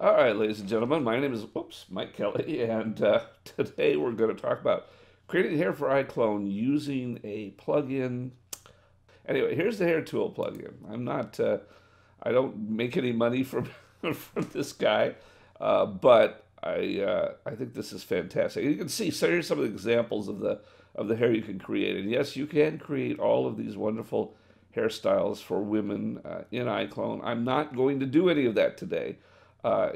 All right, ladies and gentlemen, my name is Mike Kelly, and today we're going to talk about creating hair for iClone using a plugin. Anyway, here's the hair tool plugin. I don't make any money from from this guy, but I think this is fantastic. You can see. So here's some of the examples of the hair you can create, and yes, you can create all of these wonderful hairstyles for women in iClone. I'm not going to do any of that today.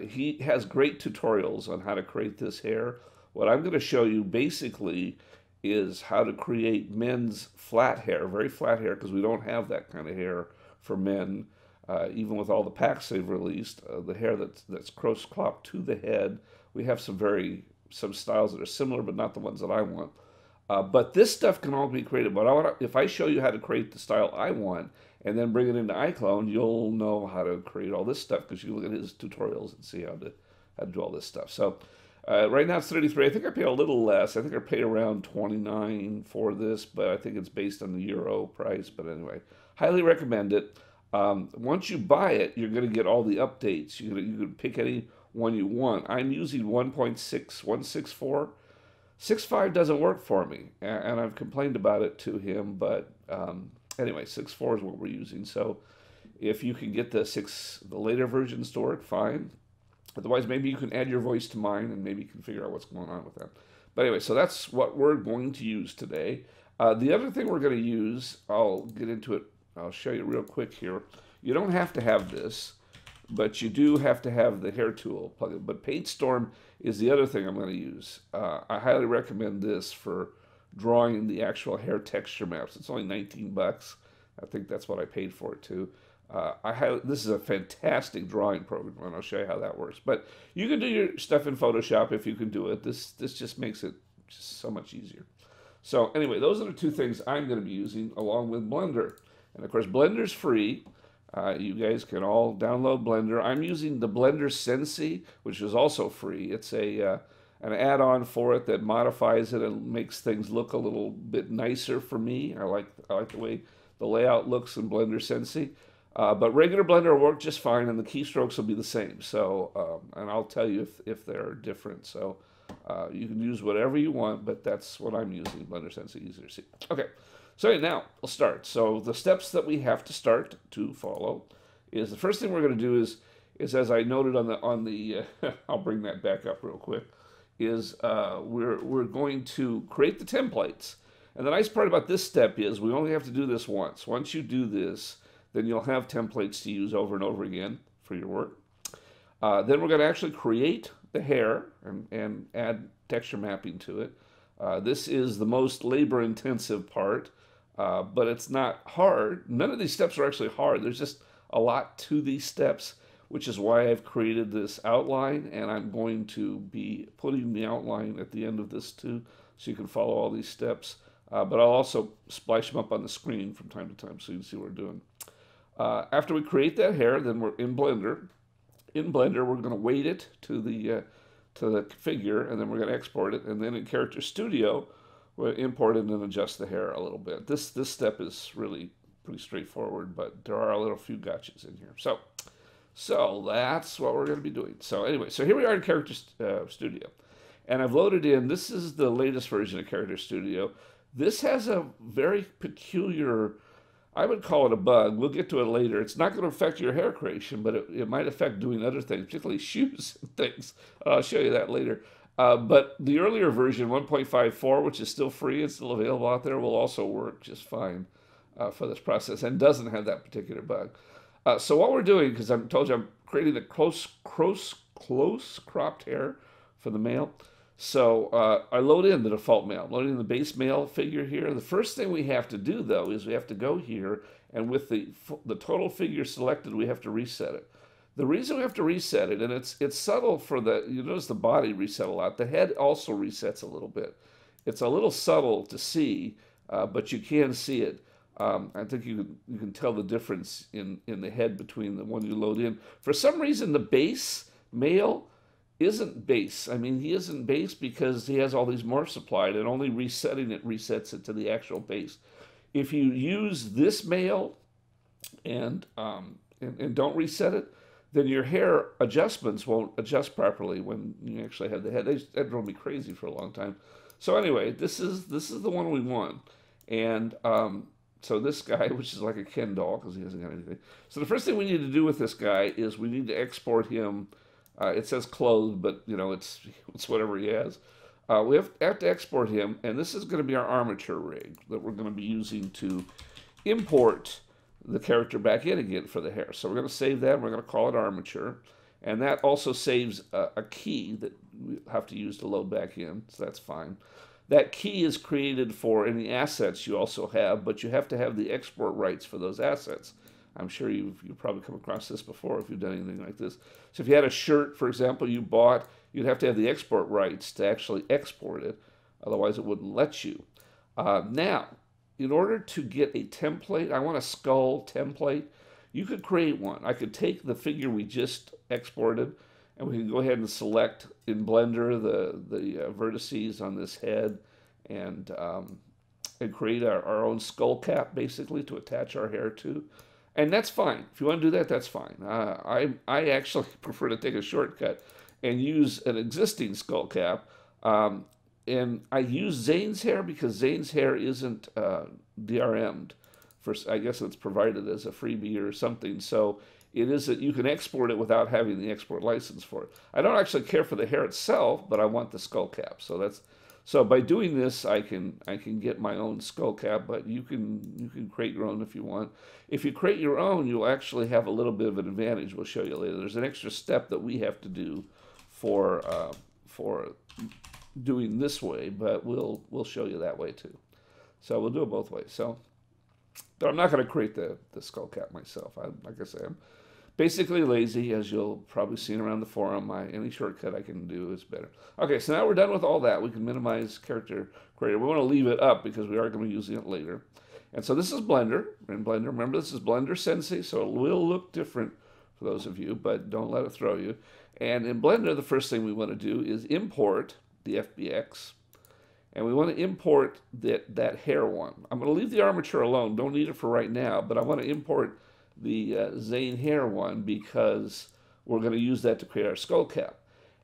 He has great tutorials on how to create this hair. What I'm going to show you basically is how to create men's flat hair, very flat hair, because we don't have that kind of hair for men. Even with all the packs they've released, the hair that's close cropped to the head, we have some styles that are similar, but not the ones that I want. But this stuff can all be created. But if I show you how to create the style I want and then bring it into iClone, you'll know how to create all this stuff because you can look at his tutorials and see how to do all this stuff. So right now it's 33. I think I paid a little less. I think I paid around 29 for this, but I think it's based on the euro price. But anyway, highly recommend it. Once you buy it, you're going to get all the updates. You can pick any one you want. I'm using 1.6164. 6.5 doesn't work for me, and I've complained about it to him, but anyway, 6.4 is what we're using. So if you can get the later versions to work, fine. Otherwise, maybe you can add your voice to mine, and maybe you can figure out what's going on with that. But anyway, so that's what we're going to use today. The other thing we're going to use, I'll get into it. I'll show you real quick here. You don't have to have this, but you do have to have the hair tool plugin. But PaintStorm is the other thing I'm going to use. I highly recommend this for drawing the actual hair texture maps. It's only 19 bucks. I think that's what I paid for it too. This is a fantastic drawing program, and I'll show you how that works. But you can do your stuff in Photoshop if you can do it. This just makes it just so much easier. So anyway, those are the two things I'm going to be using along with Blender. And of course, Blender's free. You guys can all download Blender. I'm using the Blender Sensi, which is also free. It's an add-on for it that modifies it and makes things look a little bit nicer for me. I like the way the layout looks in Blender Sensi. But regular Blender will work just fine, and the keystrokes will be the same. So, and I'll tell you if they're different. So, you can use whatever you want, but that's what I'm using. Blender Sensi, easier to see. Okay. So now we'll start. So the steps that we have to start to follow is the first thing we're going to do is as I noted on the I'll bring that back up real quick, is we're going to create the templates. And the nice part about this step is we only have to do this once. Once you do this, then you'll have templates to use over and over again for your work. Then we're going to actually create the hair and add texture mapping to it. This is the most labor-intensive part. But it's not hard. None of these steps are actually hard. There's just a lot to these steps, which is why I've created this outline, and I'm going to be putting the outline at the end of this too, so you can follow all these steps. But I'll also splash them up on the screen from time to time so you can see what we're doing. After we create that hair, then we're in Blender. In Blender, we're going to weight it to the figure, and then we're going to export it. And then in Character Studio, we'll import it and adjust the hair a little bit. This step is really pretty straightforward, but there are a little few gotchas in here. So that's what we're going to be doing. So anyway, so here we are in Character Studio. And I've loaded in, this is the latest version of Character Studio. This has a very peculiar, I would call it a bug. We'll get to it later. It's not going to affect your hair creation, but it might affect doing other things, particularly shoes and things. I'll show you that later. But the earlier version, 1.54, which is still free and still available out there, will also work just fine for this process and doesn't have that particular bug. So what we're doing, because I told you I'm creating a close cropped hair for the male. So I load in the default male. I'm loading the base male figure here. The first thing we have to do, though, is we have to go here, and with the total figure selected, we have to reset it. The reason we have to reset it, and it's subtle for you notice the body reset a lot. The head also resets a little bit. It's a little subtle to see, but you can see it. I think you can tell the difference in the head between the one you load in. For some reason, the base male isn't base. I mean, he isn't base because he has all these morphs applied, and only resetting it resets it to the actual base. If you use this male and don't reset it, then your hair adjustments won't adjust properly when you actually have the head. That drove me crazy for a long time. So anyway, this is the one we want. And so this guy, which is like a Ken doll because he hasn't got anything. So the first thing we need to do with this guy is we need to export him. It says clothed, but you know it's whatever he has. We have to export him, and this is going to be our armature rig that we're going to be using to import the character back in again for the hair. So we're going to save that, and we're going to call it armature. And that also saves a key that we have to use to load back in, so that's fine. That key is created for any assets you also have, but you have to have the export rights for those assets. I'm sure you've probably come across this before if you've done anything like this. So if you had a shirt, for example, you bought, you'd have to have the export rights to actually export it. Otherwise, it wouldn't let you. Now, in order to get a template, I want a skull template. You could create one. I could take the figure we just exported, and we can go ahead and select in Blender the vertices on this head and create our own skull cap, basically, to attach our hair to. And that's fine. If you want to do that, that's fine. I actually prefer to take a shortcut and use an existing skull cap. And I use Zane's hair because Zane's hair isn't DRM'd. I guess it's provided as a freebie or something. So it is that you can export it without having the export license for it. I don't actually care for the hair itself, but I want the skull cap. So by doing this, I can get my own skull cap, but you can create your own if you want. If you create your own, you'll actually have a little bit of an advantage. We'll show you later. There's an extra step that we have to do for doing this way, but we'll show you that way too. So we'll do it both ways. But I'm not going to create the skull cap myself. Like I say, I'm basically lazy, as you'll probably seen around the forum. Any shortcut I can do is better. Okay, so now we're done with all that. We can minimize character creator. We want to leave it up because we are going to be using it later. And so this is Blender. In Blender, remember this is Blender Sensei, so it will look different for those of you, but don't let it throw you. And in Blender, the first thing we want to do is import the FBX. And we want to import that hair one. I'm going to leave the armature alone. Don't need it for right now, but I want to import the Zane hair one because we're going to use that to create our skull cap.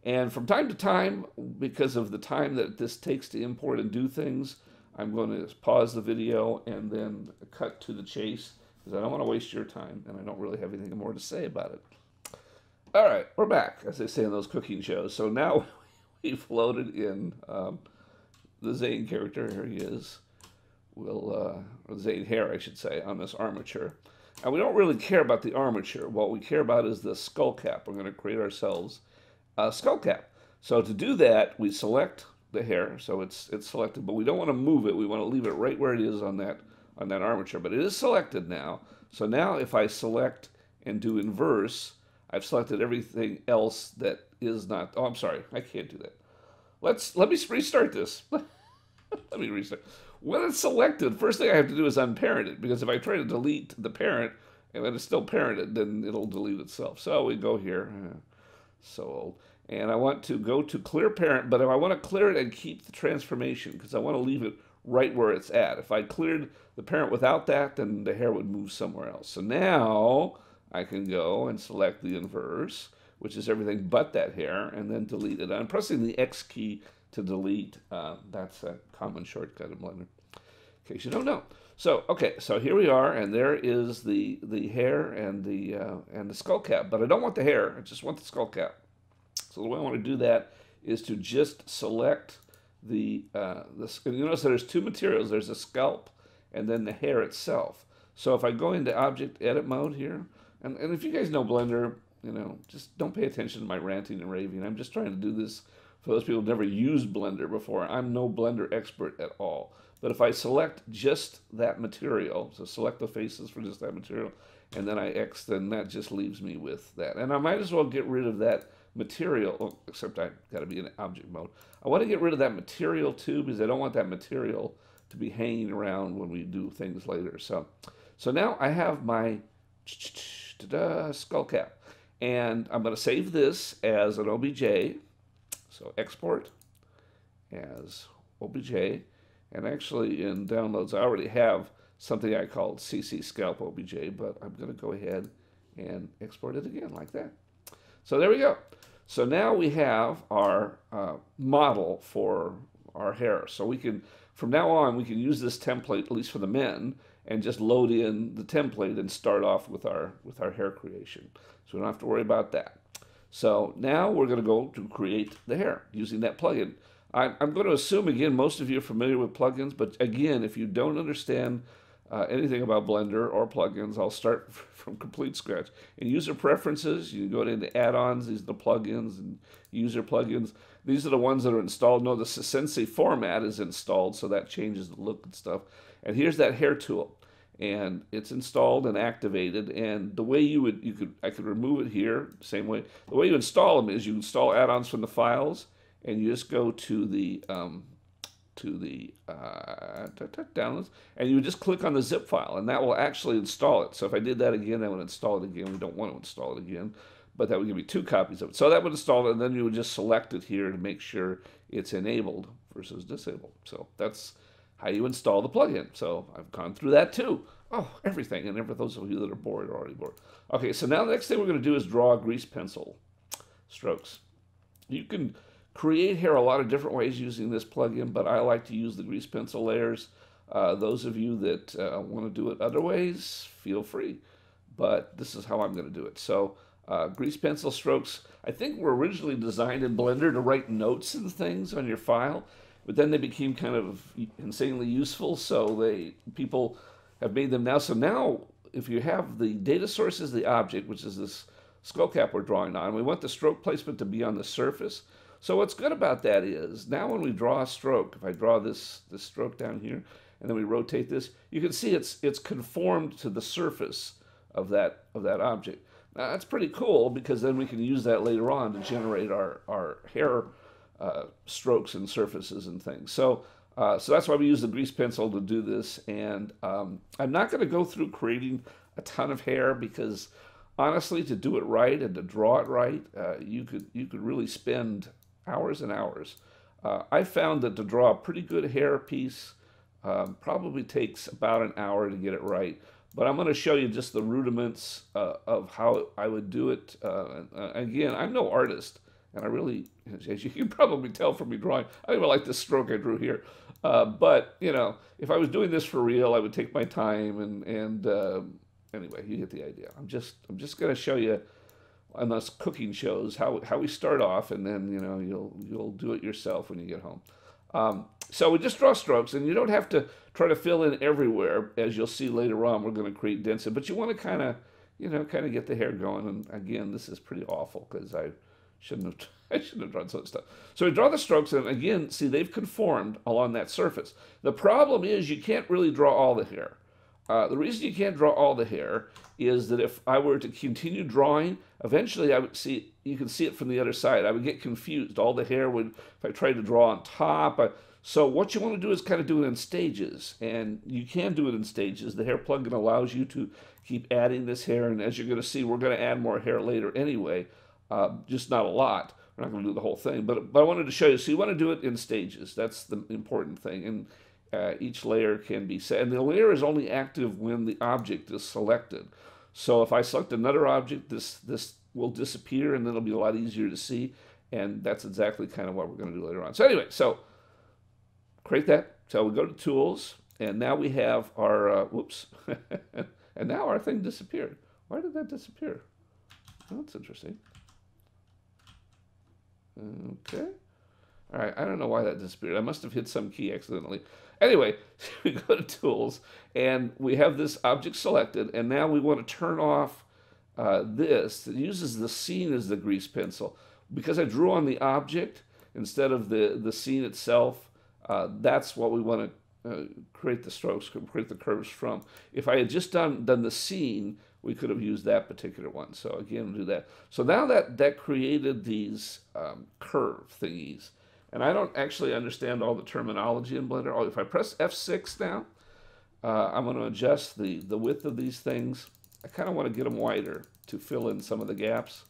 And from time to time, because of the time that this takes to import and do things, I'm going to pause the video and then cut to the chase because I don't want to waste your time and I don't really have anything more to say about it. All right, we're back, as they say in those cooking shows. So now we've loaded in the Zane character. Here he is. Or Zane hair, I should say, on this armature. And we don't really care about the armature. What we care about is the skull cap. We're going to create ourselves a skull cap. So to do that, we select the hair. So it's selected, but we don't want to move it. We want to leave it right where it is on that armature. But it is selected now. So now if I select and do inverse, I've selected everything else that is not. Oh, I'm sorry. I can't do that. Let me restart this. Let me restart. When it's selected, first thing I have to do is unparent it, because if I try to delete the parent and then it's still parented, then it'll delete itself. So we go here, so old, and I want to go to clear parent, but if I want to clear it and keep the transformation, because I want to leave it right where it's at. If I cleared the parent without that, then the hair would move somewhere else. So now I can go and select the inverse, which is everything but that hair, and then delete it. I'm pressing the X key to delete. That's a common shortcut in Blender, in case you don't know. So, okay, so here we are, and there is the hair and the skull cap. But I don't want the hair, I just want the skull cap. So the way I want to do that is to just select you notice there's two materials. There's a scalp and then the hair itself. So if I go into object edit mode here, and if you guys know Blender, just don't pay attention to my ranting and raving. I'm just trying to do this for those people who've never used Blender before. I'm no Blender expert at all. But if I select just that material, so select the faces for just that material, and then I X, then that just leaves me with that. And I might as well get rid of that material, except I've got to be in object mode. I want to get rid of that material too, because I don't want that material to be hanging around when we do things later. So now I have my skull cap. And I'm going to save this as an OBJ. So export as OBJ. And actually in downloads, I already have something I called CC Scalp OBJ, but I'm going to go ahead and export it again like that. So there we go. So now we have our model for our hair. So we can, from now on, we can use this template, at least for the men, and just load in the template and start off with our hair creation. So we don't have to worry about that. So now we're going to go to create the hair using that plugin. I'm going to assume, again, most of you are familiar with plugins, but again, if you don't understand anything about Blender or plugins, I'll start from complete scratch. In user preferences, you go into add-ons, these are the plugins and user plugins. These are the ones that are installed. No, the Sensei format is installed, so that changes the look and stuff. And here's that hair tool. And it's installed and activated. And the way I could remove it here, same way. The way you install them is you install add-ons from the files, and you just go to the downloads, and you just click on the zip file, and that will actually install it. So if I did that again, that would install it again. We don't want to install it again, but that would give me 2 copies of it. So that would install it, and then you would just select it here to make sure it's enabled versus disabled. So that's how you install the plugin. So I've gone through that too. Oh, everything. And for those of you that are bored, are already bored. Okay, so now the next thing we're going to do is draw grease pencil strokes. You can create hair a lot of different ways using this plugin, but I like to use the grease pencil layers. Those of you that want to do it other ways, feel free. But this is how I'm going to do it. So grease pencil strokes, I think were originally designed in Blender to write notes and things on your file, but then they became kind of insanely useful, so people have made them now. So now, if you have the data source as the object, which is this skullcap we're drawing on, we want the stroke placement to be on the surface. So what's good about that is, now when we draw a stroke, if I draw this stroke down here, and then we rotate this, you can see it's conformed to the surface of that object. Now that's pretty cool, because then we can use that later on to generate our hair strokes and surfaces and things. So that's why we use the grease pencil to do this. And I'm not going to go through creating a ton of hair, because honestly, to do it right and to draw it right, you could really spend hours and hours. I found that to draw a pretty good hair piece probably takes about an hour to get it right. But I'm going to show you just the rudiments of how I would do it. Again, I'm no artist, and I really, as you can probably tell from me drawing, I don't even like this stroke I drew here. But, you know, if I was doing this for real, I would take my time, and anyway, you get the idea. I'm just going to show you on those cooking shows how we start off, and then, you know, you'll do it yourself when you get home. So we just draw strokes, and you don't have to try to fill in everywhere. As you'll see later on, we're going to create density, but you want to kind of get the hair going. And again, this is pretty awful, because I shouldn't have drawn some stuff. So we draw the strokes, and again, see, they've conformed along that surface. The problem is you can't really draw all the hair. The reason you can't draw all the hair is that if I were to continue drawing, eventually I would see, you can see it from the other side, I would get confused. All the hair would, if I tried to draw on top. So what you want to do is kind of do it in stages, and you can do it in stages. The hair plugin allows you to keep adding this hair, and as you're going to see, we're going to add more hair later anyway, just not a lot. We're not going to do the whole thing, but I wanted to show you. So you want to do it in stages. That's the important thing, and each layer can be set. And the layer is only active when the object is selected. So if I select another object, this will disappear, and then it'll be a lot easier to see, and that's exactly kind of what we're going to do later on. So anyway, so create that. So we go to Tools, and now we have our, whoops, and now our thing disappeared. Why did that disappear? Well, that's interesting. Okay. All right, I don't know why that disappeared. I must have hit some key accidentally. Anyway, we go to Tools, and we have this object selected, and now we want to turn off this. It uses the scene as the grease pencil. Because I drew on the object instead of the scene itself, that's what we want to create the strokes, create the curves from. If I had just done the scene, we could have used that particular one. So again, we'll do that. So now that created these curve thingies. And I don't actually understand all the terminology in Blender. Oh, if I press F6 now, I'm going to adjust the width of these things. I kind of want to get them wider to fill in some of the gaps.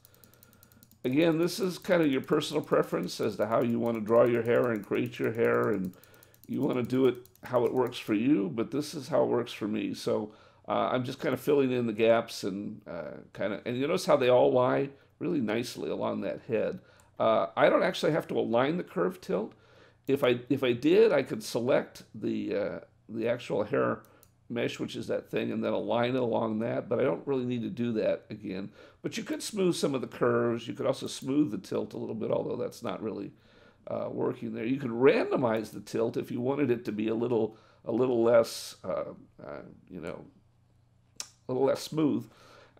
Again, this is kind of your personal preference as to how you want to draw your hair and create your hair, and you want to do it how it works for you, but this is how it works for me. So I'm just kind of filling in the gaps and and you notice how they all lie really nicely along that head. I don't actually have to align the curve tilt. If I did, I could select the actual hair mesh, which is that thing, and then align it along that, but I don't really need to do that again. But you could smooth some of the curves. You could also smooth the tilt a little bit, although that's not really working there. You could randomize the tilt if you wanted it to be a little less, you know, a little less smooth,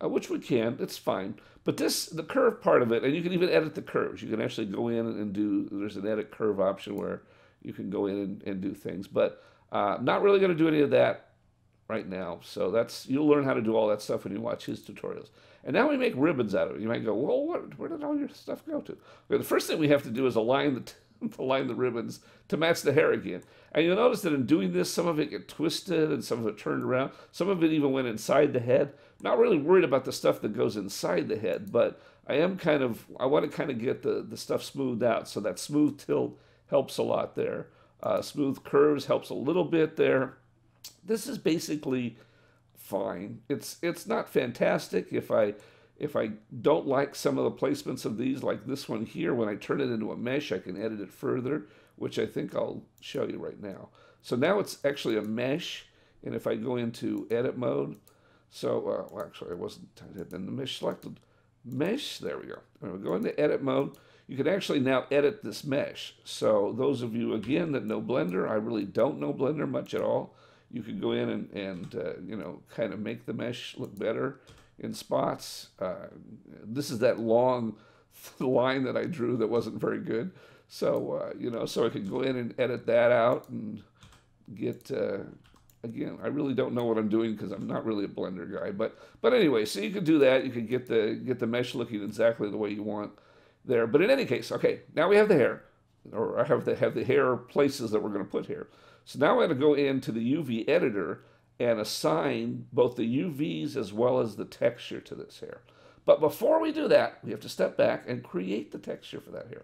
which we can. It's fine. But the curve part of it, and you can even edit the curves. You can actually go in and there's an edit curve option where you can go in and do things. But not really going to do any of that right now. So you'll learn how to do all that stuff when you watch his tutorials. And now we make ribbons out of it. You might go, well, where did all your stuff go to? Okay, the first thing we have to do is align the ribbons to match the hair again. And you'll notice that in doing this, some of it get twisted and some of it turned around. Some of it even went inside the head. Not really worried about the stuff that goes inside the head, but I want to kind of get the stuff smoothed out. So that smooth tilt helps a lot there. Smooth curves helps a little bit there. This is basically fine. It's not fantastic. If I don't like some of the placements of these, like this one here, when I turn it into a mesh, I can edit it further, which I think I'll show you right now. So now it's actually a mesh, and if I go into edit mode, so well, actually I wasn't in the mesh selected. Mesh, there we go. When we go into edit mode, you can actually now edit this mesh. So those of you, again, that know Blender, I really don't know Blender much at all. You can go in and you know, kind of make the mesh look better in spots. This is that long line that I drew that wasn't very good. So, you know, so I could go in and edit that out and get, again, I really don't know what I'm doing because I'm not really a Blender guy. But anyway, so you could do that. You could get the mesh looking exactly the way you want there. But in any case, okay, now we have the hair, or I have the hair places that we're going to put here. So now I'm going to go into the UV editor and assign both the UVs as well as the texture to this hair. But before we do that, we have to step back and create the texture for that hair.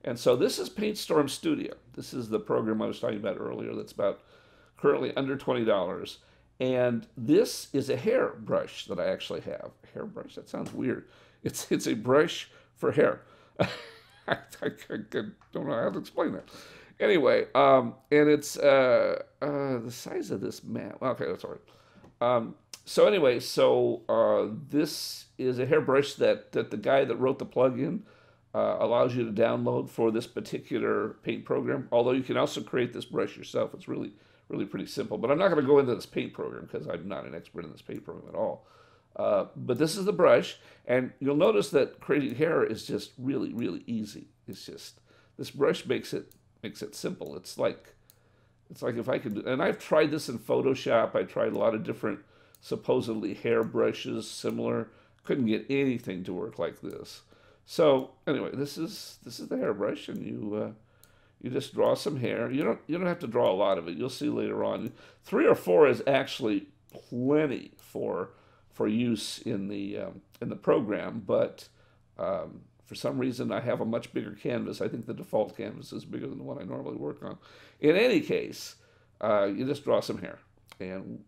And so this is PaintStorm Studio. This is the program I was talking about earlier that's about currently under $20. And this is a hair brush that I actually have. Hair brush, that sounds weird. It's a brush for hair. I don't know how to explain that. Anyway, and it's the size of this map. Okay, that's all right. So anyway, this is a hairbrush that the guy that wrote the plugin allows you to download for this particular paint program. Although you can also create this brush yourself. It's really pretty simple. But I'm not going to go into this paint program because I'm not an expert in this paint program at all. But this is the brush, and you'll notice that creating hair is just really easy. It's just, this brush makes it simple. It's like if I could, and I've tried this in Photoshop. I tried a lot of different supposedly hair brushes similar. Couldn't get anything to work like this. So anyway, this is the hairbrush, and you just draw some hair. You don't have to draw a lot of it. You'll see later on. 3 or 4 is actually plenty for use in the program, but for some reason I have a much bigger canvas. I think the default canvas is bigger than the one I normally work on. In any case, you just draw some hair, and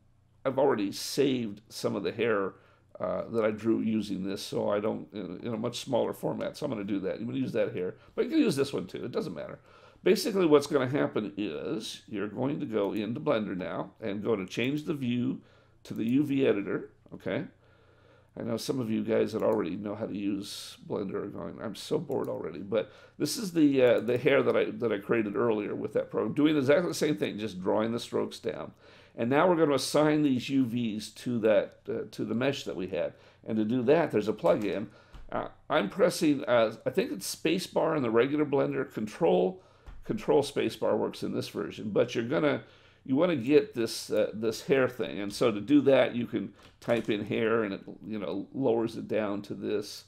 I've already saved some of the hair that I drew using this, so I don't, in a much smaller format, so I'm going to do that. You can use that hair, but you can use this one too. It doesn't matter. Basically, what's going to happen is you're going to go into Blender now and go to change the view to the UV editor, okay? I know some of you guys that already know how to use Blender are going, I'm so bored already. But this is the hair that I created earlier with that program, doing exactly the same thing, just drawing the strokes down. And now we're going to assign these UVs to that to the mesh that we had. And to do that, there's a plugin. I'm pressing, I think it's spacebar in the regular Blender. Control spacebar works in this version, but you want to get this this hair thing, and so to do that, you can type in hair, and it lowers it down to this.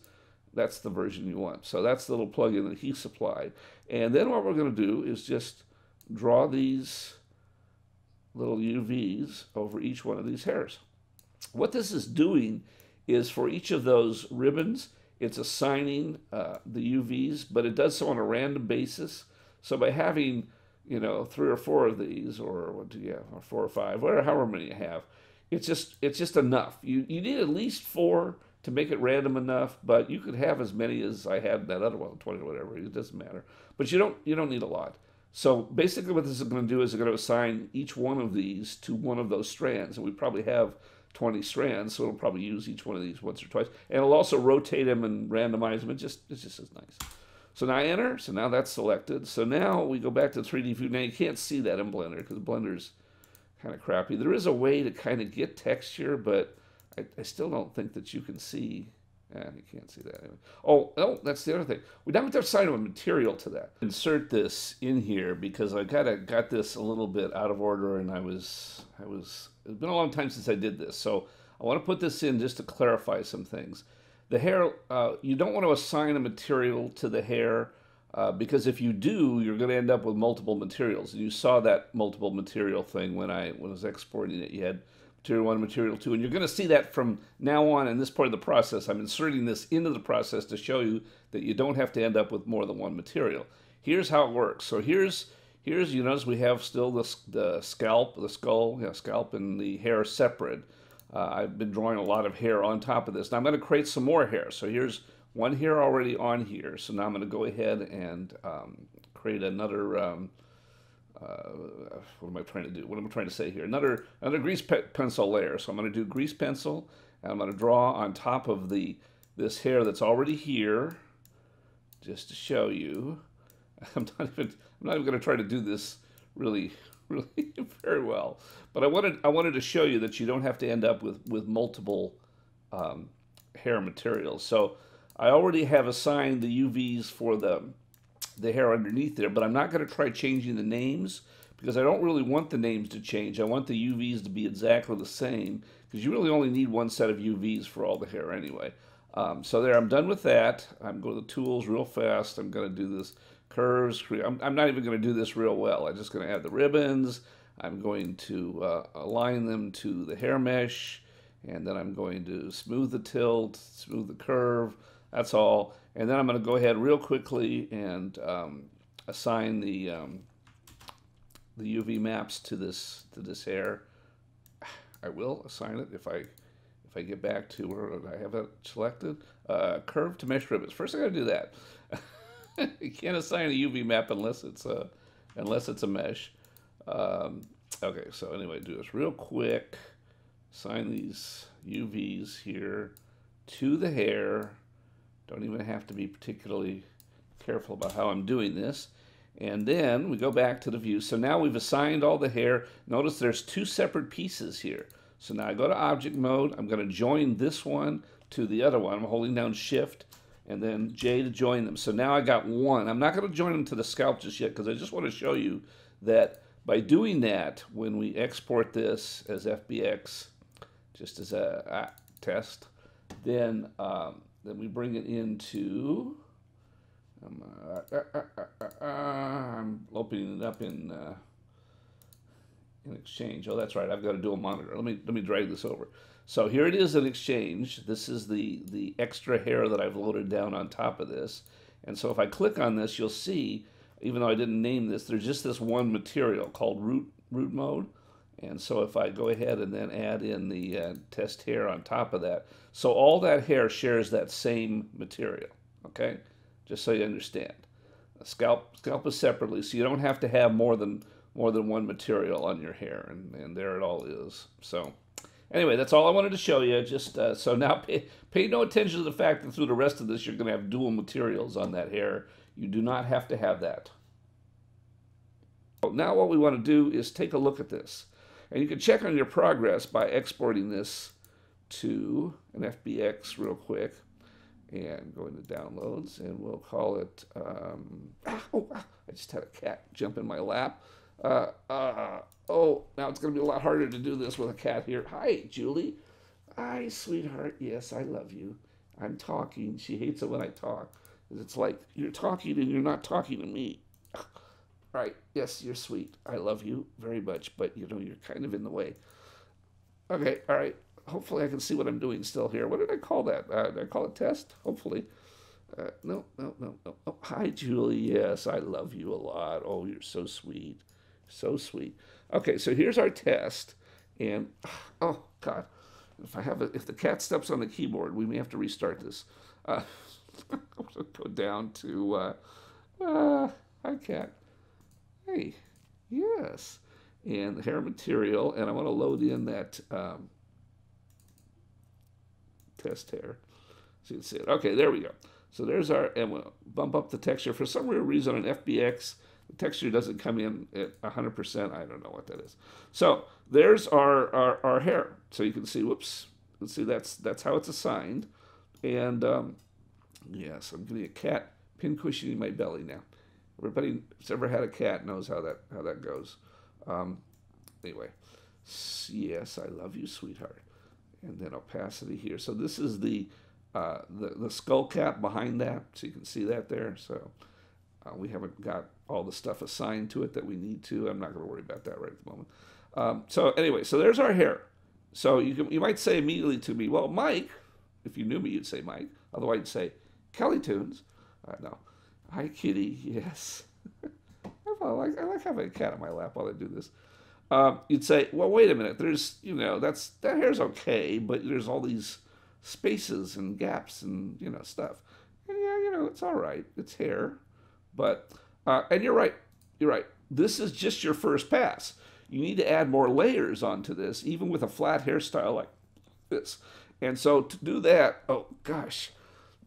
That's the version you want. So that's the little plugin that he supplied. And then what we're going to do is just draw these little UVs over each one of these hairs. What this is doing is for each of those ribbons, it's assigning the UVs, but it does so on a random basis. So by having 3 or 4 of these, or what do you have, or 4 or 5, whatever, however many you have, it's just enough. You need at least 4 to make it random enough, but you could have as many as I had in that other one, 20 or whatever. It doesn't matter. But you don't need a lot. So basically, what this is going to do is it's going to assign each one of these to one of those strands, and we probably have 20 strands, so it'll probably use each one of these once or twice, and it'll also rotate them and randomize them. It's just as nice. So now I enter. So now that's selected. So now we go back to 3D view. Now you can't see that in Blender because Blender's kind of crappy. There is a way to kind of get texture, but I still don't think that you can see. You can't see that. Anyway. Oh, that's the other thing. We now have to assign a material to that. Insert this in here because I got this a little bit out of order, and it's been a long time since I did this. So I want to put this in just to clarify some things. The hair, you don't want to assign a material to the hair because if you do, you're going to end up with multiple materials. And you saw that multiple material thing when I was exporting it. You had material 1, material 2, and you're going to see that from now on in this part of the process. I'm inserting this into the process to show you that you don't have to end up with more than one material. Here's how it works. So here's you notice we have still the scalp, the skull, scalp and the hair separate. I've been drawing a lot of hair on top of this. Now I'm going to create some more hair. So here's one hair already on here. So now I'm going to go ahead and create another. What am I trying to do? What am I trying to say here? Another grease pencil layer. So I'm going to do grease pencil, and I'm going to draw on top of this hair that's already here, just to show you. I'm not even going to try to do this really very well, but I wanted to show you that you don't have to end up with multiple hair materials. So I already have assigned the UVs for the hair underneath there, but I'm not going to try changing the names because I don't really want the names to change. I want the UVs to be exactly the same because you really only need one set of UVs for all the hair anyway. So there, I'm done with that. I'm going to the tools real fast. I'm going to do this curves. I'm not even going to do this real well. I'm just going to add the ribbons. I'm going to align them to the hair mesh, and then I'm going to smooth the tilt, smooth the curve. That's all. And then I'm going to go ahead real quickly and assign the UV maps to this hair. I will assign it if I get back to where I have it selected. Curve to mesh ribbons. First, I got to do that. You can't assign a UV map unless it's a mesh. Okay, so anyway, do this real quick. Assign these UVs here to the hair. Don't even have to be particularly careful about how I'm doing this. And then we go back to the view. So now we've assigned all the hair. Notice there's 2 separate pieces here. So now I go to object mode. I'm going to join this one to the other one. I'm holding down Shift and then J to join them. So now I got one. I'm not going to join them to the scalp just yet because I just want to show you that by doing that, when we export this as FBX, just as a test, then we bring it into, I'm opening it up in Exchange. Oh, that's right. I've got to do a monitor. Let me drag this over. So here it is in Exchange. This is the extra hair that I've loaded down on top of this. And so if I click on this, you'll see, even though I didn't name this, there's just this one material called root mode. And so if I go ahead and then add in the test hair on top of that, so all that hair shares that same material, okay? Just so you understand. The scalp is separately, so you don't have to have more than one material on your hair, and there it all is. So anyway, that's all I wanted to show you. Just so now pay no attention to the fact that through the rest of this you're going to have dual materials on that hair. You do not have to have that. Now what we want to do is take a look at this. And you can check on your progress by exporting this to an FBX real quick and go into downloads, and we'll call it, I just had a cat jump in my lap. Oh, now it's going to be a lot harder to do this with a cat here. Hi, Julie. Hi, sweetheart. Yes, I love you. I'm talking. She hates it when I talk. It's like, you're talking and you're not talking to me. Right, yes, you're sweet. I love you very much, but you're kind of in the way. Okay, all right. Hopefully I can see what I'm doing still here. What did I call that? Did I call it test? Hopefully. No. Oh, hi, Julie. Yes, I love you a lot. Oh, you're so sweet. So sweet. Okay, so here's our test. And oh God, if the cat steps on the keyboard, we may have to restart this. I'm gonna go down to hi cat. Hey, yes, and the hair material, and I want to load in that test hair so you can see it. Okay, there we go. So there's our, and we'll bump up the texture. For some weird reason on FBX, the texture doesn't come in at 100%. I don't know what that is. So there's our hair. So you can see, whoops, let's see, that's how it's assigned. And yes, I'm getting a cat pincushion in my belly now. Everybody who's ever had a cat knows how that goes. Anyway, yes, I love you, sweetheart. And then opacity here. So this is the skull cap behind that, so you can see that there. So we haven't got all the stuff assigned to it that we need to. I'm not going to worry about that right at the moment. So anyway, so there's our hair. So you might say immediately to me, well, Mike, if you knew me, you'd say Mike. Otherwise, you'd say Kelly Tunes. No. Hi, kitty. Yes. I like having a cat on my lap while I do this. You'd say, well, wait a minute. There's, that hair's okay, but there's all these spaces and gaps and, stuff. And yeah, it's all right. It's hair. But, and you're right. You're right. This is just your first pass. You need to add more layers onto this, even with a flat hairstyle like this. And so to do that, oh gosh,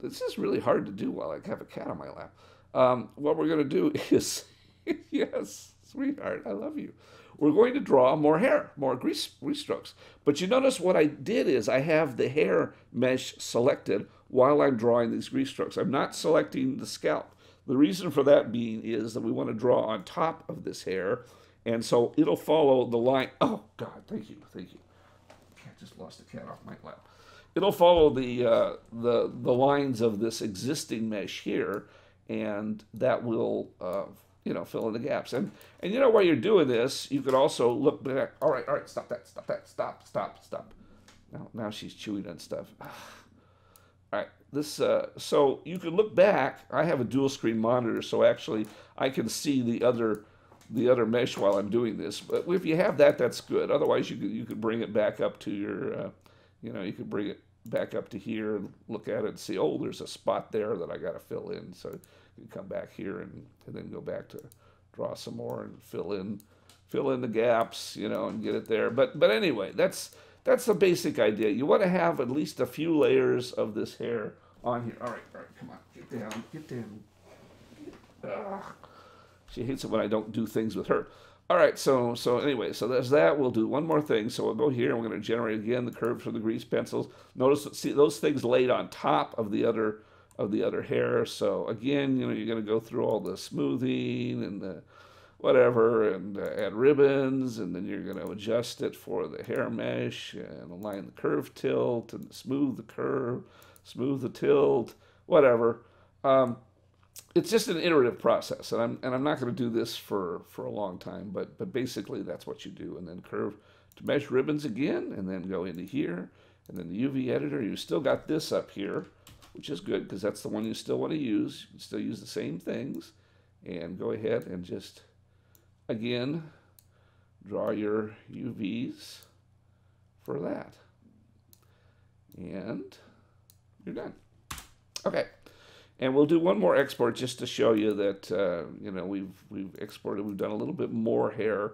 this is really hard to do while I have a cat on my lap. What we're going to do is, yes, sweetheart, I love you. We're going to draw more hair, more grease strokes. But you notice what I did is I have the hair mesh selected while I'm drawing these grease strokes. I'm not selecting the scalp. The reason for that being is that we want to draw on top of this hair, and so it'll follow the line. Oh, God, thank you, thank you. I just lost a cat off my lap. It'll follow the lines of this existing mesh here, and that will fill in the gaps. And while you're doing this, you could also look back. All right, stop that, stop. Now she's chewing on stuff. All right, this so you can look back. I have a dual screen monitor, so actually I can see the other mesh while I'm doing this. But if you have that, that's good. Otherwise, you could bring it back up to your, you could bring it back up to here and look at it and see, oh, there's a spot there that I got to fill in. So you come back here and then go back to draw some more and fill in the gaps, and get it there. But anyway, that's the basic idea. You want to have at least a few layers of this hair on here. All right, come on, get down. She hates it when I don't do things with her. All right, so anyway, so there's that. We'll do one more thing. So we'll go here, and we're going to generate again the curves for the grease pencils. Notice, see those things laid on top of the other hair. So again, you're going to go through all the smoothing and the whatever, and add ribbons, and then you're going to adjust it for the hair mesh and align the curve tilt and smooth the curve, smooth the tilt, whatever. It's just an iterative process, and I'm not going to do this for a long time, but basically that's what you do, and then curve to mesh ribbons again, and then go into here, and then the UV editor. You still got this up here, which is good because that's the one you still want to use. You can still use the same things, and go ahead and just again draw your UVs for that, and you're done. Okay. And we'll do one more export just to show you that we've exported. We've done a little bit more hair.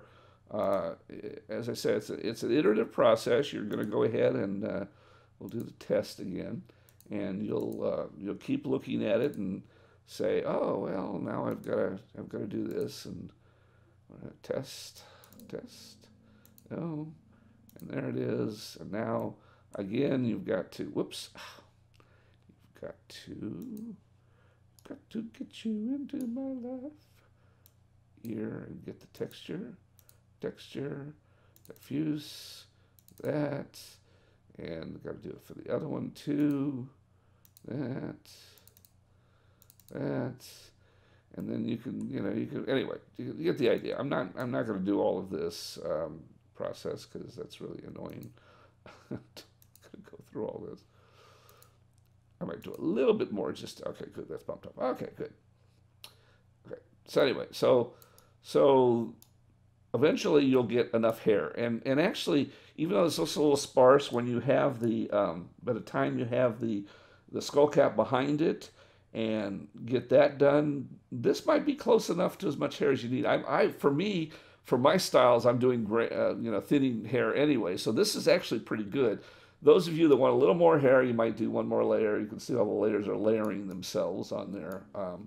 As I said, it's an iterative process. You're going to go ahead and we'll do the test again, and you'll keep looking at it and say, oh well, now I've got to do this and test. Oh, and there it is. And now again, you've got to. Whoops. You've got to get you into my life here and get the texture, diffuse, that, and got to do it for the other one too, that, and then you can, anyway, you get the idea. I'm not going to do all of this process because that's really annoying. I'm going to go through all this. I might do a little bit more, okay, good, that's bumped up. Okay, good. Okay, so anyway, so eventually you'll get enough hair. And actually, even though it's also a little sparse, when you have the, by the time you have the skull cap behind it and get that done, this might be close enough to as much hair as you need. For me, for my styles, I'm doing thinning hair anyway, so this is actually pretty good. Those of you that want a little more hair, you might do one more layer. You can see all the layers are layering themselves on there.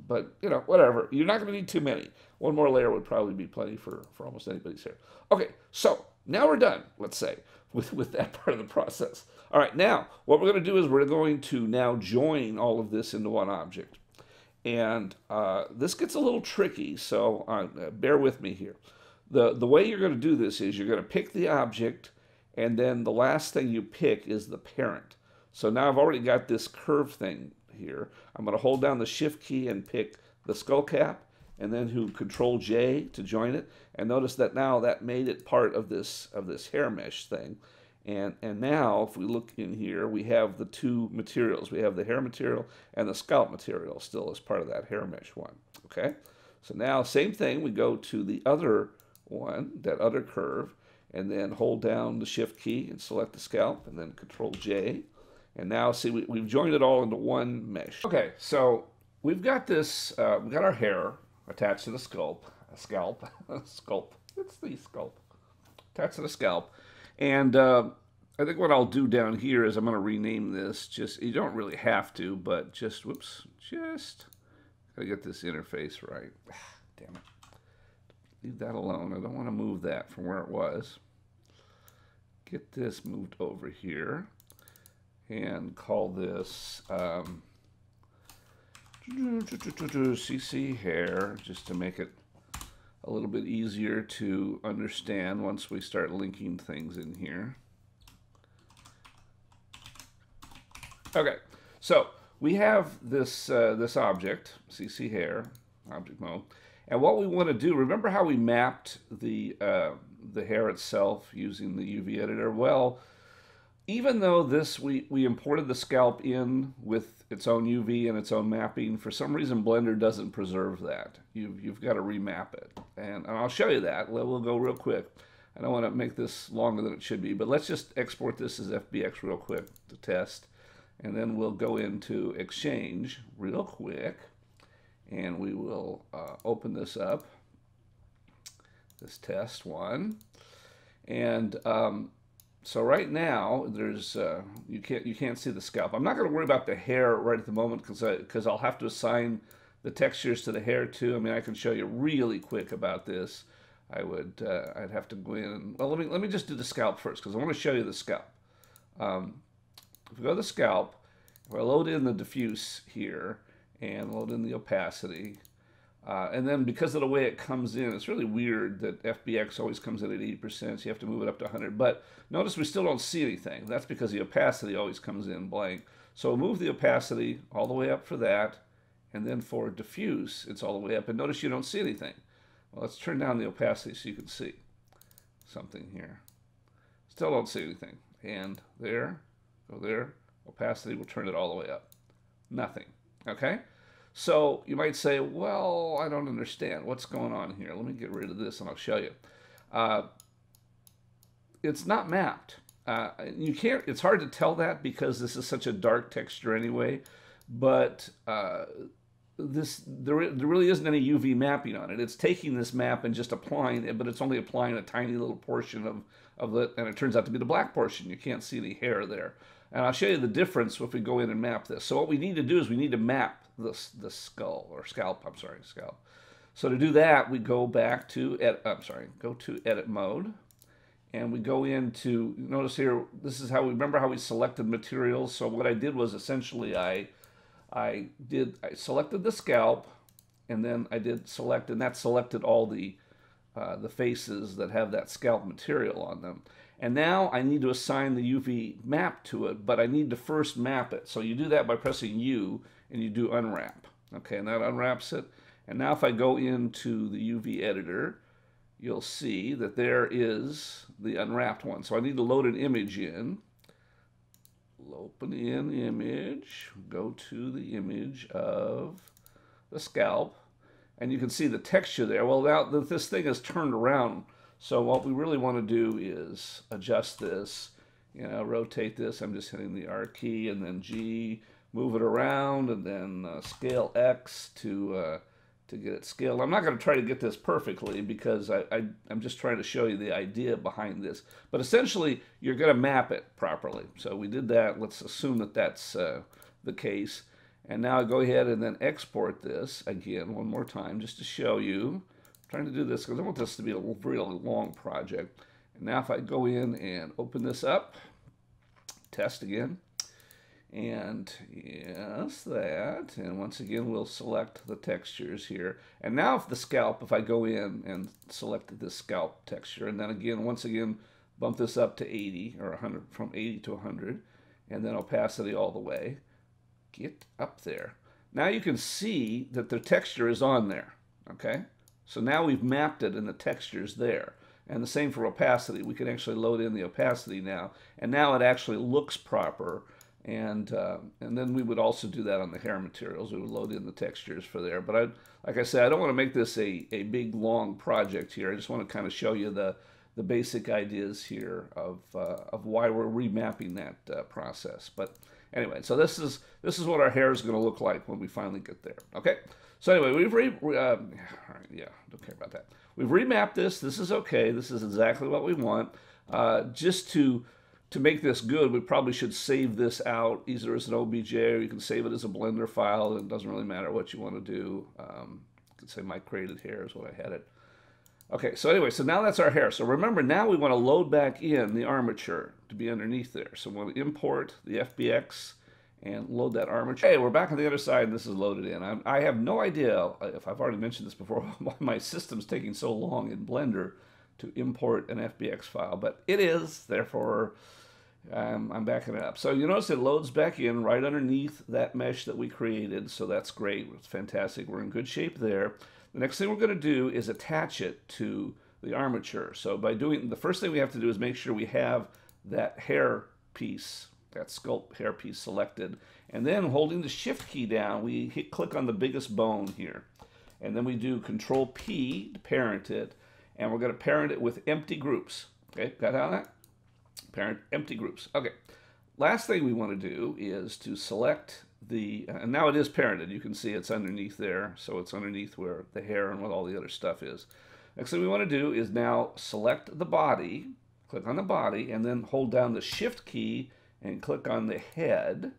But, whatever. You're not going to need too many. One more layer would probably be plenty for almost anybody's hair. Okay, so now we're done, let's say, with that part of the process. All right, now, what we're going to do is we're going to now join all of this into one object. And this gets a little tricky, so bear with me here. The way you're going to do this is you're going to pick the object, and then the last thing you pick is the parent. So now I've already got this curve thing here. I'm going to hold down the Shift key and pick the skull cap, and then Control J to join it. And notice that now that made it part of this hair mesh thing. And now if we look in here, we have the two materials. We have the hair material and the scalp material still as part of that hair mesh one. Okay. So now same thing. We go to the other one, that other curve, and then hold down the Shift key and select the scalp, and then Control J. And now, see, we've joined it all into one mesh. Okay, so we've got this, we've got our hair attached to the scalp. It's the scalp. Attached to the scalp. And I think what I'll do down here is I'm going to rename this. You don't really have to, but just gotta get this interface right. Damn it. Leave that alone. I don't want to move that from where it was. Get this moved over here and call this CC hair, just to make it a little bit easier to understand once we start linking things in here. Okay, so we have this this object, CC hair, object mode. And what we want to do, remember how we mapped the hair itself using the UV editor? Well, even though we imported the scalp in with its own UV and its own mapping, for some reason Blender doesn't preserve that. You've got to remap it. And I'll show you that. We'll go real quick. I don't want to make this longer than it should be, but let's just export this as FBX real quick to test. And then we'll go into Exchange real quick. And we will open this up, this test one. And so right now, there's you can't see the scalp. I'm not going to worry about the hair right at the moment because I'll have to assign the textures to the hair too. I mean, I can show you really quick about this. I'd have to go in. Well, let me just do the scalp first because I want to show you the scalp. If we go to the scalp, if I load in the diffuse here, and load in the opacity. And then because of the way it comes in, it's really weird that FBX always comes in at 80%, so you have to move it up to 100. But notice we still don't see anything. That's because the opacity always comes in blank. So we'll move the opacity all the way up for that, and then for diffuse, it's all the way up. And notice you don't see anything. Well, let's turn down the opacity so you can see something here. Still don't see anything. And there, go there, opacity, we'll turn it all the way up. Nothing. Okay, so you might say, well, I don't understand. What's going on here? Let me get rid of this and I'll show you. It's not mapped. You can't, it's hard to tell that because this is such a dark texture anyway, but there really isn't any UV mapping on it. It's taking this map and just applying it, but it's only applying a tiny little portion of it, and it turns out to be the black portion. You can't see any hair there. And I'll show you the difference if we go in and map this. So what we need to do is we need to map the scalp. So to do that, we go back to go to edit mode, and we go into, notice here, this is how remember how we selected materials. So what I did was essentially I selected the scalp, and then I did select, and that selected all the faces that have that scalp material on them. And now I need to assign the UV map to it, but I need to first map it. So you do that by pressing U, and you do unwrap. Okay, and that unwraps it. And now if I go into the UV editor, you'll see that there is the unwrapped one. So I need to load an image in. Open in image, go to the image of the scalp, and you can see the texture there. Well, now this thing is turned around So what we really want to do is adjust this, rotate this. I'm just hitting the R key and then G, move it around, and then scale X to get it scaled. I'm not going to try to get this perfectly because I'm just trying to show you the idea behind this. But essentially, you're going to map it properly. So we did that. Let's assume that that's the case. And now I go ahead and then export this again one more time just to show you. I'm trying to do this because I want this to be a really long project. And now if I go in and open this up, test again. And yes, that. And once again, we'll select the textures here. And now if the scalp, if I go in and select this scalp texture, and then again, once again, bump this up to 80 or 100, from 80 to 100, and then opacity all the way. Get up there. Now you can see that the texture is on there, okay? So now we've mapped it and the texture's there. And the same for opacity. We can actually load in the opacity now. And now it actually looks proper. And then we would also do that on the hair materials. We would load in the textures for there. But like I said, I don't want to make this a big, long project here. I just want to kind of show you the basic ideas here of why we're remapping that process. But anyway, so this is what our hair is going to look like when we finally get there. Okay. So anyway, don't care about that. We've remapped this. This is okay. This is exactly what we want. Just to make this good, we probably should save this out either as an OBJ or you can save it as a Blender file. It doesn't really matter what you want to do. You could say my created hair is what I had it. Okay, so anyway, so now that's our hair. So remember, now we want to load back in the armature to be underneath there. So we want to import the FBX and load that armature. Hey, we're back on the other side and this is loaded in. I have no idea, if I've already mentioned this before, why my system's taking so long in Blender to import an FBX file, but it is, therefore I'm backing it up. So you notice it loads back in right underneath that mesh that we created, so that's great. It's fantastic. We're in good shape there. The next thing we're going to do is attach it to the armature. So by doing, the first thing we have to do is make sure we have that hair piece, that sculpt hair piece selected, and then holding the shift key down, we click on the biggest bone here. And then we do Control P to parent it, and we're going to parent it with empty groups. Okay, got all that? Parent empty groups. Okay. Last thing we want to do is to select the, and now it is parented. You can see it's underneath there, so it's underneath where the hair and what all the other stuff is. Next thing we want to do is now select the body, click on the body, and then hold down the shift key and click on the head.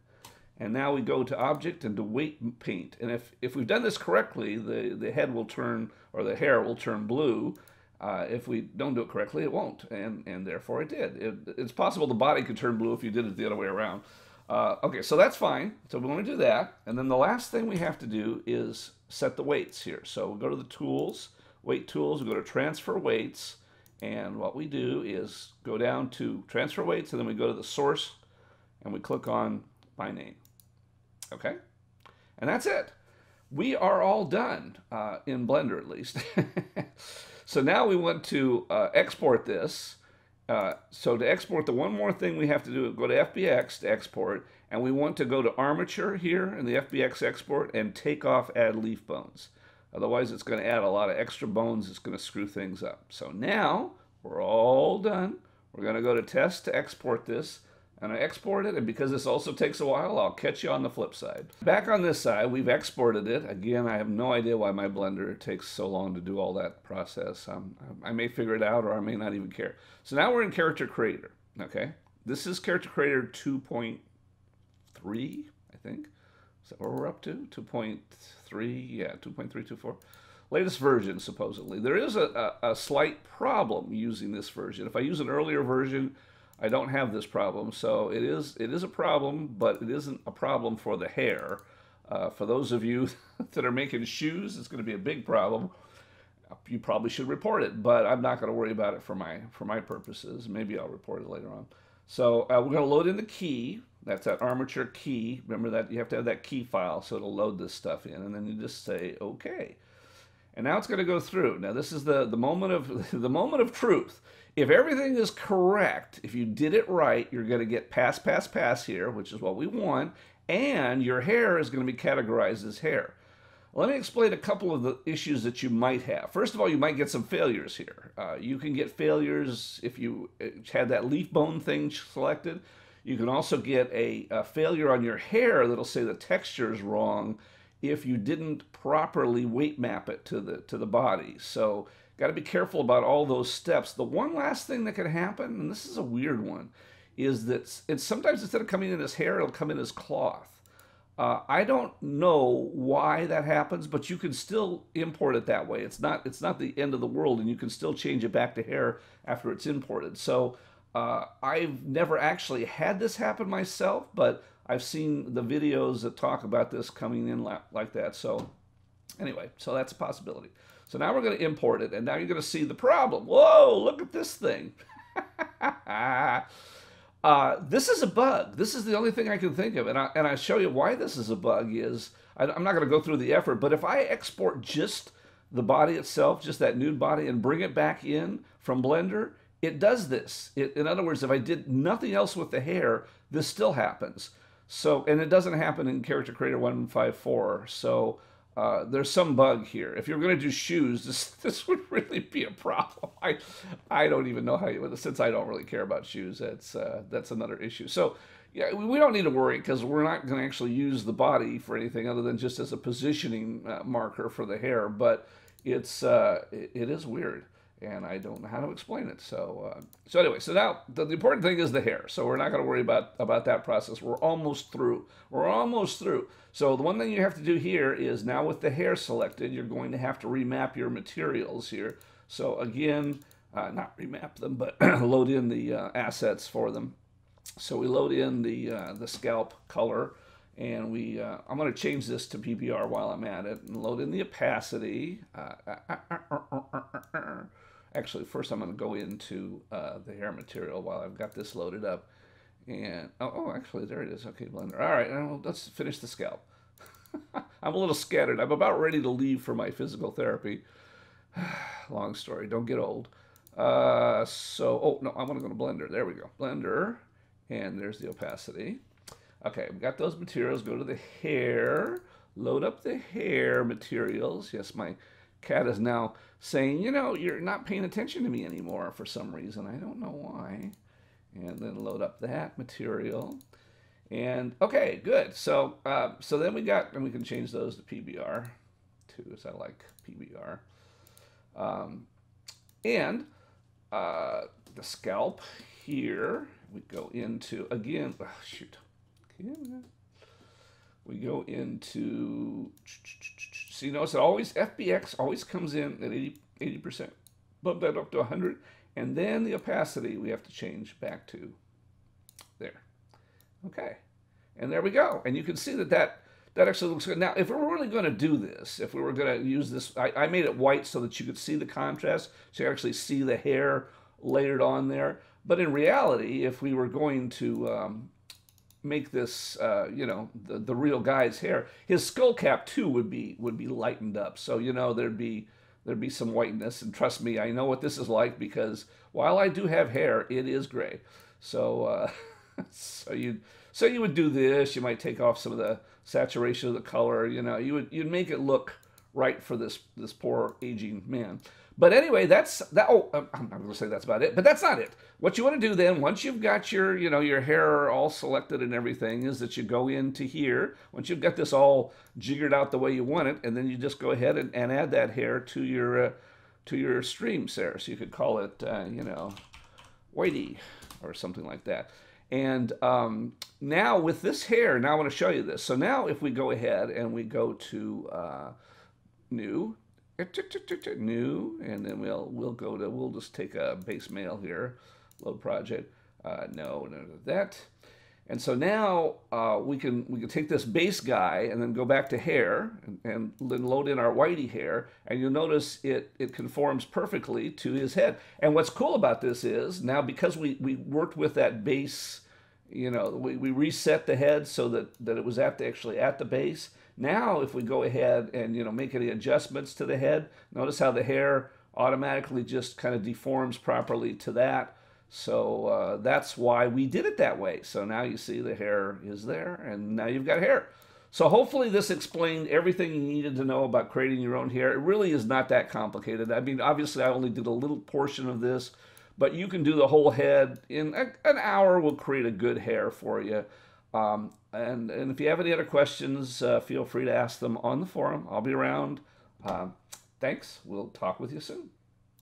And now we go to Object and to Weight Paint. And if we've done this correctly, the head will turn, or the hair will turn blue. If we don't do it correctly, it won't, and therefore it did. It's possible the body could turn blue if you did it the other way around. Okay, so that's fine. So we want to do that. And then the last thing we have to do is set the weights here. So we'll go to the Tools, Weight Tools, we go to Transfer Weights, and what we do is go down to Transfer Weights, and then we go to the Source, and we click on By Name. Okay? And that's it. We are all done, in Blender at least. So now we want to export this. So to export, the one more thing we have to do is go to FBX to export, and we want to go to Armature here in the FBX export and take off Add Leaf Bones. Otherwise, it's going to add a lot of extra bones. It's going to screw things up. So now we're all done. We're going to go to Test to export this. And I export it, and because this also takes a while, I'll catch you on the flip side. Back on this side, we've exported it. Again, I have no idea why my Blender takes so long to do all that process. I may figure it out, or I may not even care. So now we're in Character Creator, okay? This is Character Creator 2.3, I think. Is that where we're up to? 2.3, yeah, 2.324. Latest version, supposedly. There is a slight problem using this version. If I use an earlier version, I don't have this problem, so it is a problem, but it isn't a problem for the hair. For those of you that are making shoes, it's going to be a big problem. You probably should report it, but I'm not going to worry about it for my purposes. Maybe I'll report it later on. So we're going to load in the key. That's that armature key. Remember that you have to have that key file, so it'll load this stuff in, and then you just say OK. And now it's going to go through. Now this is the moment of truth. If everything is correct, if you did it right, you're going to get pass, pass, pass here, which is what we want, and your hair is going to be categorized as hair. Let me explain a couple of the issues that you might have. First of all, you might get some failures here. You can get failures if you had that leaf bone thing selected. You can also get a failure on your hair that'll say the texture is wrong if you didn't properly weight map it to the body. So got to be careful about all those steps. The one last thing that can happen, and this is a weird one, is that sometimes instead of coming in as hair, it'll come in as cloth. I don't know why that happens, but you can still import it that way. It's not the end of the world, and you can still change it back to hair after it's imported. So I've never actually had this happen myself, but I've seen the videos that talk about this coming in like that. So anyway, so that's a possibility. So now we're going to import it, and now you're going to see the problem. Whoa, look at this thing. This is a bug. This is the only thing I can think of. And I show you why this is a bug is, I'm not going to go through the effort, but if I export just the body itself, just that nude body, and bring it back in from Blender, it does this. In other words, if I did nothing else with the hair, this still happens. So, and it doesn't happen in Character Creator 154. So there's some bug here. If you're going to do shoes, this would really be a problem. I don't even know how you, since I don't really care about shoes, that's another issue. So yeah, we don't need to worry because we're not going to actually use the body for anything other than just as a positioning marker for the hair. But it is weird, and I don't know how to explain it. So anyway, so now the important thing is the hair. So we're not going to worry about that process. We're almost through. We're almost through. So the one thing you have to do here is now with the hair selected, you're going to have to remap your materials here. So again, not remap them, but load in the assets for them. So we load in the scalp color, and I'm going to change this to PBR while I'm at it, and load in the opacity. Actually, first I'm going to go into the hair material while I've got this loaded up. And actually, there it is. Okay, Blender. All right, now let's finish the scalp. I'm a little scattered. I'm about ready to leave for my physical therapy. Long story. Don't get old. No, I want to go to Blender. There we go. Blender. And there's the opacity. Okay, we got those materials. Go to the hair. Load up the hair materials. Yes, my cat is now saying, you know, you're not paying attention to me anymore for some reason. I don't know why. And then load up that material. And okay, good. So then we can change those to PBR too, as I like PBR. And the scalp here, we go into, again, we go into, so you notice that always, FBX always comes in at 80%. Bump that up to 100. And then the opacity we have to change back to there. Okay. And there we go. And you can see that actually looks good. Now, if we were really going to do this, if we were going to use this, I made it white so that you could see the contrast, so you actually see the hair layered on there. But in reality, if we were going to make this, you know, the real guy's hair, his skull cap too would be lightened up. So, you know, there'd be some whiteness, and trust me, I know what this is like because while I do have hair, it is gray. So, so you would do this. You might take off some of the saturation of the color. You know, you'd make it look right for this poor aging man. But anyway, that's that. Oh, I'm not going to say that's about it, but that's not it. What you want to do then, once you've got your hair all selected and everything, is that you go into here. Once you've got this all jiggered out the way you want it, and then you just go ahead and add that hair to your streams there. So you could call it, you know, Whitey or something like that. And now with this hair, now I want to show you this. So now if we go ahead and we go to new, and then we'll just take a base mail here, load project, no, that. And so now we can take this base guy and then go back to hair and then load in our Whitey hair, and you'll notice it conforms perfectly to his head. And what's cool about this is now, because we worked with that base, you know, we reset the head so that it was actually at the base. Now, if we go ahead and, you know, make any adjustments to the head, notice how the hair automatically just kind of deforms properly to that. So that's why we did it that way. So now you see the hair is there, and now you've got hair. So hopefully this explained everything you needed to know about creating your own hair. It really is not that complicated. I mean, obviously I only did a little portion of this, but you can do the whole head in an hour. Will create a good hair for you. And if you have any other questions, feel free to ask them on the forum. I'll be around. Thanks. We'll talk with you soon.